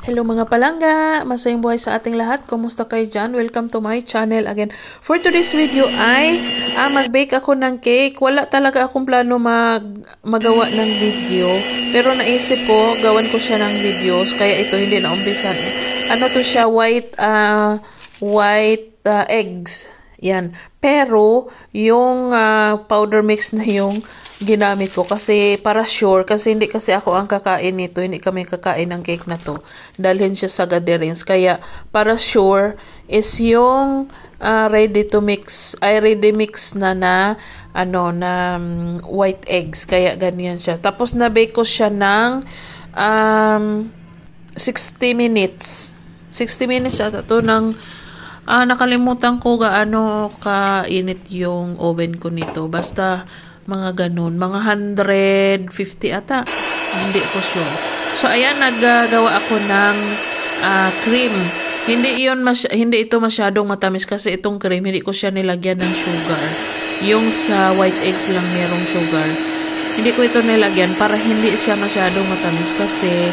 Hello mga palangga! Masayang buhay sa ating lahat. Kumusta kayo dyan? Welcome to my channel again. For today's video ay mag-bake ako ng cake. Wala talaga akong plano magawa ng video. Pero naisip ko, gawan ko siya ng videos. Kaya ito hindi na umpisan. Ano to siya? White eggs. Yan. Pero, yung powder mix na yung ginamit ko kasi para sure, kasi hindi kasi ako ang kakain nito, hindi kami kakain ng cake na to, dalhin siya sa gatherings, kaya para sure is yung ready mix na white eggs, kaya ganyan siya. Tapos na-bake ko siya ng 60 minutes ata to ng nakalimutan ko gaano kainit yung oven ko nito, basta mga ganun, mga 150 ata, hindi ko sure. So ayan, naggagawa ako ng cream. Hindi ito masyadong matamis kasi itong cream hindi ko siya nilagyan ng sugar. Yung sa white eggs lang merong sugar. Hindi ko ito nilagyan para hindi siya masyadong matamis kasi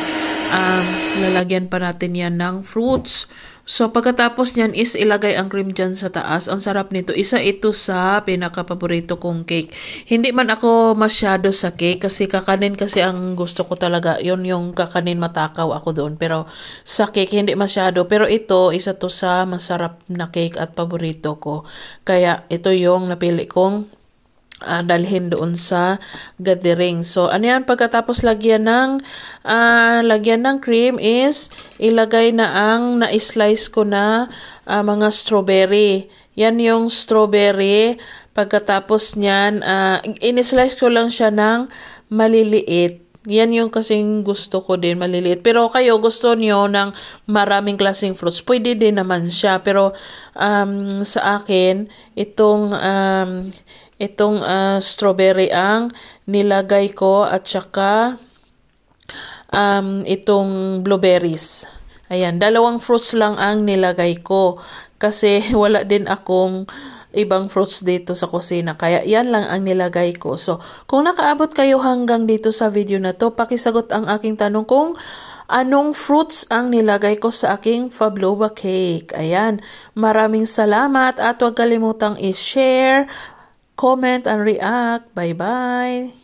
lalagyan pa natin yan ng fruits. So, pagkatapos niyan is ilagay ang cream dyan sa taas. Ang sarap nito. Isa ito sa pinaka-paborito kong cake. Hindi man ako masyado sa cake kasi kakanin kasi ang gusto ko talaga. Yun yung kakanin, matakaw ako doon. Pero sa cake, hindi masyado. Pero ito, isa to sa masarap na cake at paborito ko. Kaya ito yung napili kong dalhin doon sa gathering. So, ano yan? Pagkatapos lagyan ng cream is ilagay na ang na-slice ko na mga strawberry. Yan yung strawberry. Pagkatapos niyan, in-slice ko lang siya ng maliliit. Yan yung kasing gusto ko din, maliliit. Pero kayo gusto niyo ng maraming klaseng fruits, pwede din naman siya. Pero sa akin, itong strawberry ang nilagay ko at saka itong blueberries. Ayan, dalawang fruits lang ang nilagay ko kasi wala din akong ibang fruits dito sa kusina. Kaya yan lang ang nilagay ko. So, kung nakaabot kayo hanggang dito sa video na to, pakisagot ang aking tanong kung anong fruits ang nilagay ko sa aking pavlova cake. Ayan, maraming salamat at huwag kalimutang i-share, comment, and react. Bye-bye!